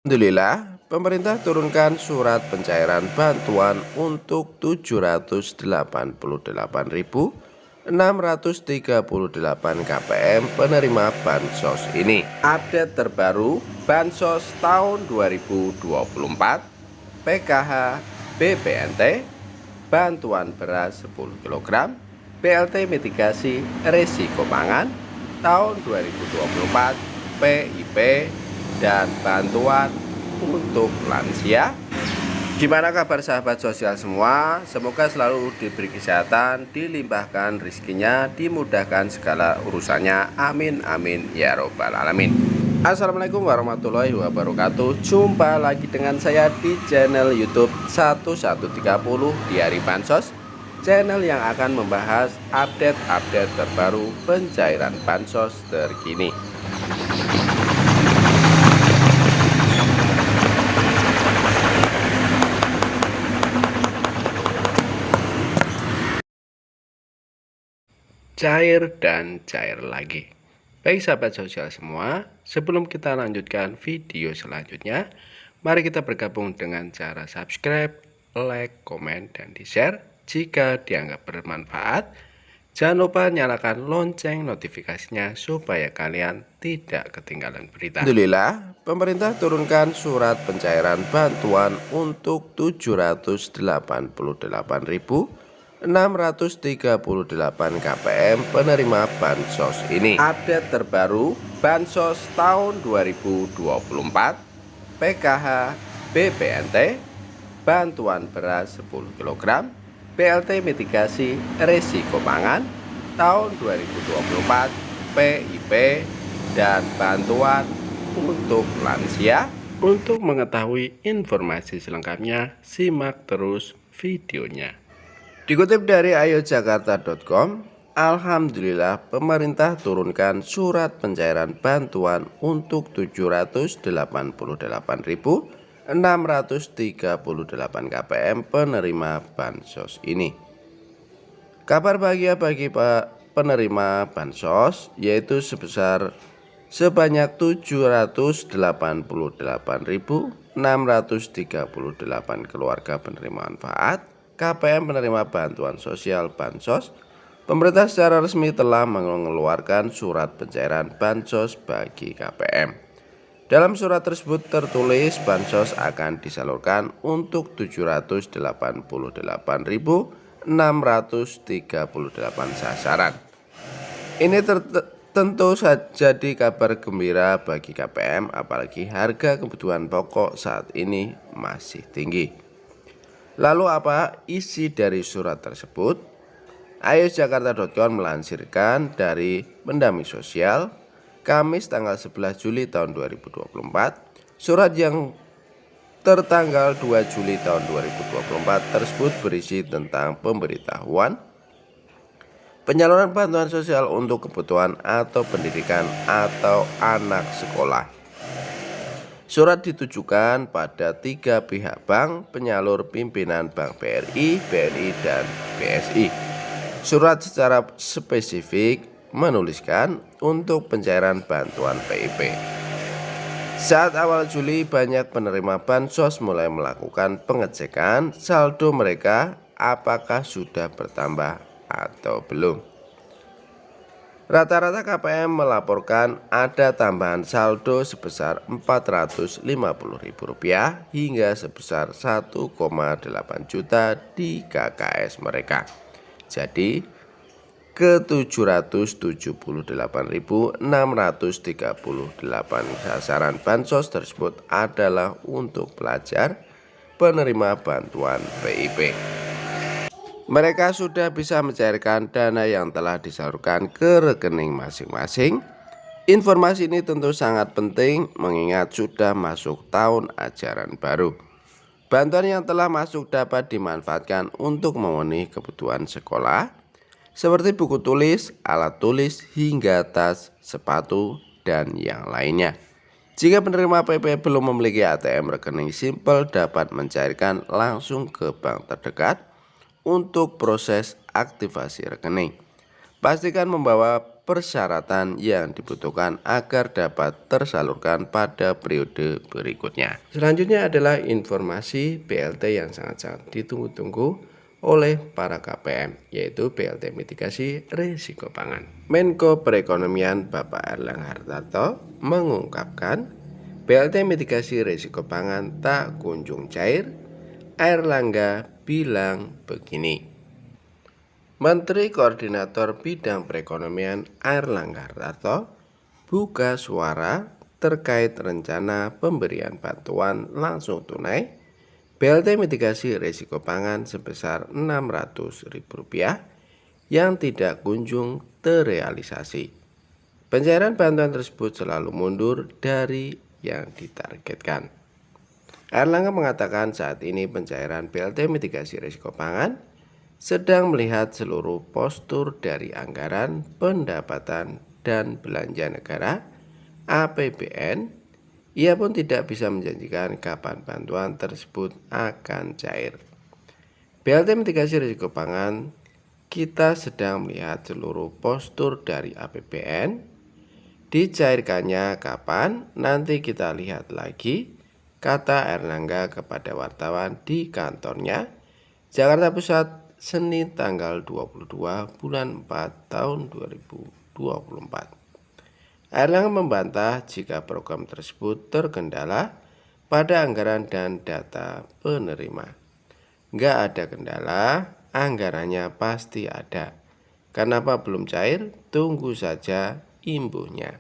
Alhamdulillah, pemerintah turunkan surat pencairan bantuan untuk 788.638 KPM penerima Bansos ini. Update terbaru Bansos tahun 2024, PKH, BPNT, bantuan beras 10 kg, BLT mitigasi risiko pangan tahun 2024, PIP, dan bantuan untuk lansia. Gimana kabar sahabat sosial semua? Semoga selalu diberi kesehatan, dilimpahkan rezekinya, dimudahkan segala urusannya. Amin amin ya robbal alamin. Assalamualaikum warahmatullahi wabarakatuh. Jumpa lagi dengan saya di channel YouTube 1130 Diari Bansos, channel yang akan membahas update-update terbaru pencairan bansos terkini. Cair dan cair lagi. Baik sahabat sosial semua, sebelum kita lanjutkan video selanjutnya, mari kita bergabung dengan cara subscribe, like, komen, dan di-share jika dianggap bermanfaat. Jangan lupa nyalakan lonceng notifikasinya supaya kalian tidak ketinggalan berita. Alhamdulillah, pemerintah turunkan surat pencairan bantuan untuk 788.638 KPM penerima Bansos ini. Update terbaru Bansos tahun 2024, PKH, BPNT, bantuan beras 10 kg, BLT mitigasi risiko pangan tahun 2024, PIP, dan bantuan untuk lansia. Untuk mengetahui informasi selengkapnya, simak terus videonya. Dikutip dari ayojakarta.com, alhamdulillah pemerintah turunkan surat pencairan bantuan untuk 788.638 KPM penerima Bansos ini. Kabar bahagia bagi penerima Bansos yaitu sebanyak 788.638 keluarga penerima manfaat KPM penerima bantuan sosial Bansos. Pemerintah secara resmi telah mengeluarkan surat pencairan Bansos bagi KPM. Dalam surat tersebut tertulis Bansos akan disalurkan untuk 788.638 sasaran. Ini tentu saja jadi kabar gembira bagi KPM, apalagi harga kebutuhan pokok saat ini masih tinggi. Lalu apa isi dari surat tersebut? ayojakarta.com melansirkan dari Pendamai Sosial, Kamis tanggal 11 Juli tahun 2024, surat yang tertanggal 2 Juli tahun 2024 tersebut berisi tentang pemberitahuan penyaluran bantuan sosial untuk kebutuhan atau pendidikan atau anak sekolah. Surat ditujukan pada 3 pihak bank penyalur pimpinan Bank BRI, BNI, dan BSI. Surat secara spesifik menuliskan untuk pencairan bantuan PIP. Saat awal Juli banyak penerima Bansos mulai melakukan pengecekan saldo mereka apakah sudah bertambah atau belum. Rata-rata KPM melaporkan ada tambahan saldo sebesar Rp450.000 hingga sebesar 1,8 juta di KKS mereka. Jadi ke 778.638 sasaran Bansos tersebut adalah untuk pelajar penerima bantuan PIP. Mereka sudah bisa mencairkan dana yang telah disalurkan ke rekening masing-masing. Informasi ini tentu sangat penting mengingat sudah masuk tahun ajaran baru. Bantuan yang telah masuk dapat dimanfaatkan untuk memenuhi kebutuhan sekolah seperti buku tulis, alat tulis, hingga tas, sepatu, dan yang lainnya. Jika penerima PIP belum memiliki ATM rekening simpel dapat mencairkan langsung ke bank terdekat untuk proses aktivasi rekening. Pastikan membawa persyaratan yang dibutuhkan agar dapat tersalurkan pada periode berikutnya. Selanjutnya adalah informasi BLT yang sangat-sangat ditunggu-tunggu oleh para KPM, yaitu BLT mitigasi risiko pangan. Menko Perekonomian Bapak Erlangga Hartarto mengungkapkan BLT mitigasi risiko pangan tak kunjung cair. Erlangga bilang begini. Menteri Koordinator Bidang Perekonomian Erlangga Hartarto buka suara terkait rencana pemberian bantuan langsung tunai BLT mitigasi risiko pangan sebesar Rp600.000 yang tidak kunjung terrealisasi. Pencairan bantuan tersebut selalu mundur dari yang ditargetkan. Erlangga mengatakan saat ini pencairan BLT mitigasi risiko pangan sedang melihat seluruh postur dari anggaran pendapatan dan belanja negara APBN. Ia pun tidak bisa menjanjikan kapan bantuan tersebut akan cair. BLT mitigasi risiko pangan kita sedang melihat seluruh postur dari APBN. Dicairkannya kapan nanti kita lihat lagi, kata Erlangga kepada wartawan di kantornya Jakarta Pusat Senin tanggal 22 bulan 4 tahun 2024. Erlangga membantah jika program tersebut terkendala pada anggaran dan data penerima. Nggak ada kendala, anggarannya pasti ada. Kenapa belum cair? Tunggu saja imbuhnya.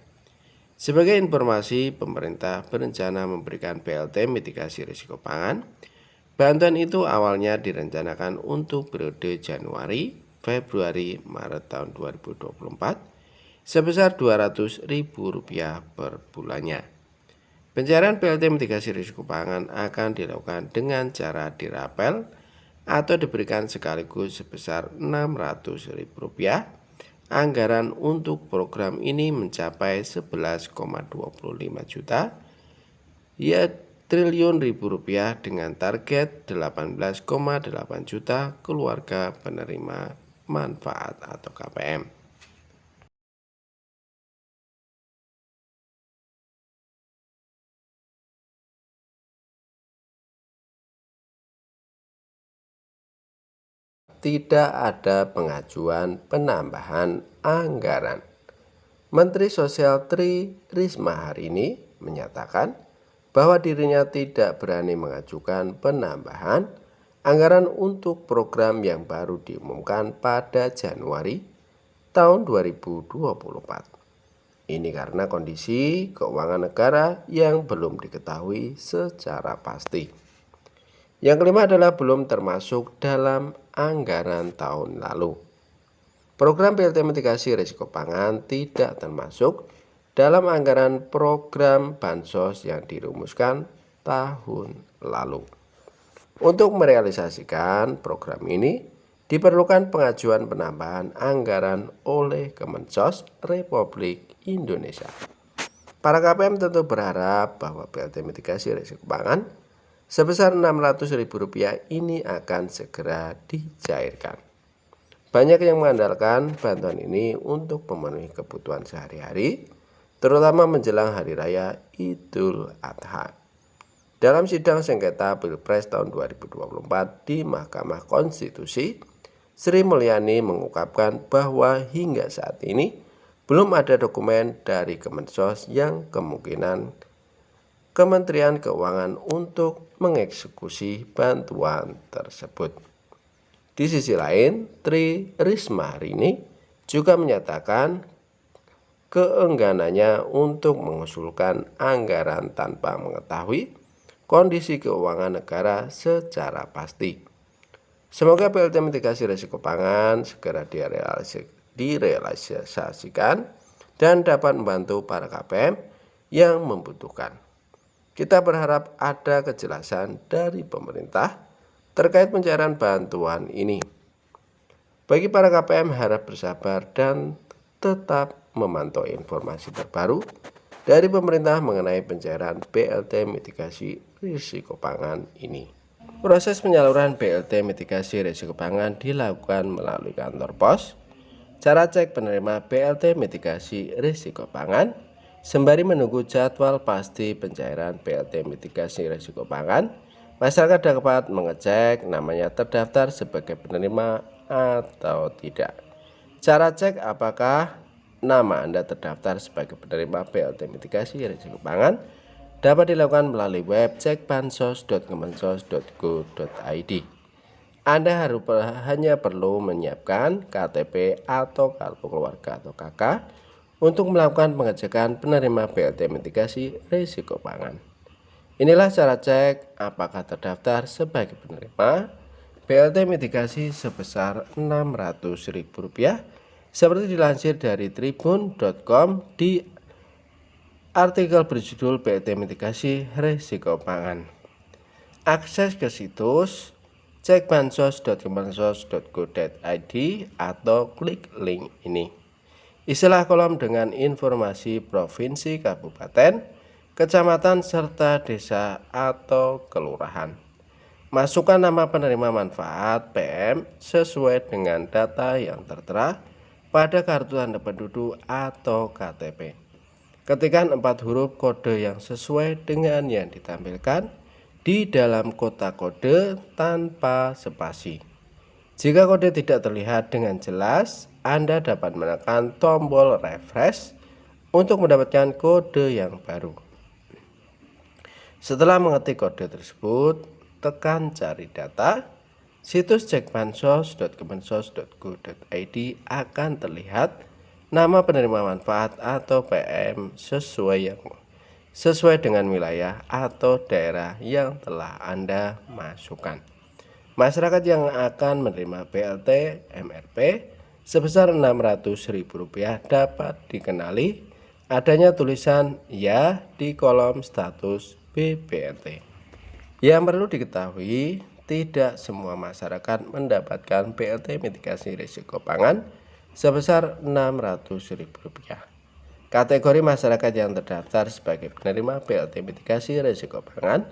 Sebagai informasi, pemerintah berencana memberikan BLT mitigasi risiko pangan. Bantuan itu awalnya direncanakan untuk periode Januari, Februari, Maret tahun 2024 sebesar Rp200.000 per bulannya. Pencairan BLT mitigasi risiko pangan akan dilakukan dengan cara dirapel atau diberikan sekaligus sebesar Rp600.000. Anggaran untuk program ini mencapai 11,25 juta triliun rupiah dengan target 18,8 juta keluarga penerima manfaat atau KPM. Tidak ada pengajuan penambahan anggaran. Menteri Sosial Tri Risma hari ini menyatakan bahwa dirinya tidak berani mengajukan penambahan anggaran untuk program yang baru diumumkan pada Januari tahun 2024. Ini karena kondisi keuangan negara yang belum diketahui secara pasti. Yang kelima adalah belum termasuk dalam anggaran tahun lalu. Program BLT mitigasi risiko pangan tidak termasuk dalam anggaran program bansos yang dirumuskan tahun lalu. Untuk merealisasikan program ini diperlukan pengajuan penambahan anggaran oleh Kemensos Republik Indonesia. Para KPM tentu berharap bahwa BLT mitigasi risiko pangan sebesar Rp600.000 ini akan segera dicairkan. Banyak yang mengandalkan bantuan ini untuk memenuhi kebutuhan sehari-hari, terutama menjelang Hari Raya Idul Adha. Dalam sidang sengketa Pilpres tahun 2024 di Mahkamah Konstitusi, Sri Mulyani mengungkapkan bahwa hingga saat ini belum ada dokumen dari Kemensos yang kemungkinan Kementerian Keuangan untuk mengeksekusi bantuan tersebut. Di sisi lain, Tri Risma hari ini juga menyatakan keengganannya untuk mengusulkan anggaran tanpa mengetahui kondisi keuangan negara secara pasti. Semoga BLT mitigasi risiko pangan segera direalisasikan dan dapat membantu para KPM yang membutuhkan. Kita berharap ada kejelasan dari pemerintah terkait pencairan bantuan ini. Bagi para KPM harap bersabar dan tetap memantau informasi terbaru dari pemerintah mengenai pencairan BLT mitigasi risiko pangan ini. Proses penyaluran BLT mitigasi risiko pangan dilakukan melalui kantor pos, Cara cek penerima BLT mitigasi risiko pangan. Sembari menunggu jadwal pasti pencairan BLT mitigasi risiko pangan, masyarakat dapat mengecek namanya terdaftar sebagai penerima atau tidak. Cara cek apakah nama Anda terdaftar sebagai penerima BLT mitigasi risiko pangan dapat dilakukan melalui web cekbansos.kemensos.go.id. Anda hanya perlu menyiapkan KTP atau kartu keluarga atau KK untuk melakukan pengecekan penerima BLT mitigasi risiko pangan. Inilah cara cek apakah terdaftar sebagai penerima BLT mitigasi sebesar Rp600.000 seperti dilansir dari tribun.com di artikel berjudul BLT mitigasi risiko pangan. Akses ke situs cekbansos.kemensos.go.id atau klik link ini. Isilah kolom dengan informasi provinsi, kabupaten, kecamatan, serta desa atau kelurahan. Masukkan nama penerima manfaat PM sesuai dengan data yang tertera pada kartu tanda penduduk atau KTP. Ketikkan 4 huruf kode yang sesuai dengan yang ditampilkan di dalam kotak kode tanpa spasi. Jika kode tidak terlihat dengan jelas, Anda dapat menekan tombol refresh untuk mendapatkan kode yang baru. Setelah mengetik kode tersebut, tekan cari data. Situs cekbansos.kemensos.go.id akan terlihat nama penerima manfaat atau PM sesuai dengan wilayah atau daerah yang telah Anda masukkan. Masyarakat yang akan menerima BLT MRP sebesar Rp600.000 dapat dikenali adanya tulisan ya di kolom status BBNT. Yang perlu diketahui, tidak semua masyarakat mendapatkan BLT mitigasi risiko pangan sebesar Rp600.000. Kategori masyarakat yang terdaftar sebagai penerima BLT mitigasi risiko pangan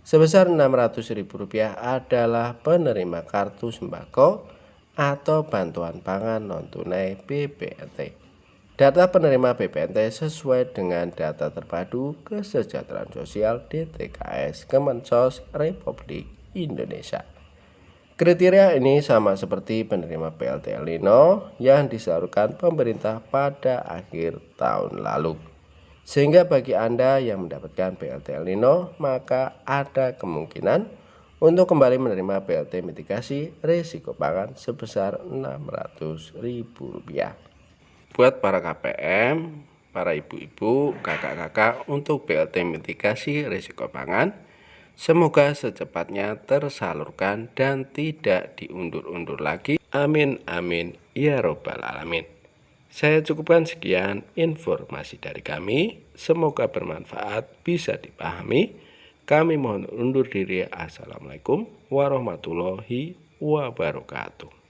sebesar Rp600.000 adalah penerima kartu sembako atau bantuan pangan non-tunai BPNT. Data penerima BPNT sesuai dengan data terpadu kesejahteraan sosial DTKS Kemensos Republik Indonesia. Kriteria ini sama seperti penerima BLT El Nino yang disalurkan pemerintah pada akhir tahun lalu. Sehingga bagi Anda yang mendapatkan BLT El Nino, maka ada kemungkinan untuk kembali menerima BLT mitigasi risiko pangan sebesar Rp600.000. Buat para KPM, para ibu-ibu, kakak-kakak untuk BLT mitigasi risiko pangan, semoga secepatnya tersalurkan dan tidak diundur-undur lagi. Amin amin ya robbal alamin. Saya cukupkan sekian informasi dari kami. Semoga bermanfaat, bisa dipahami. Kami mohon undur diri. Assalamualaikum warahmatullahi wabarakatuh.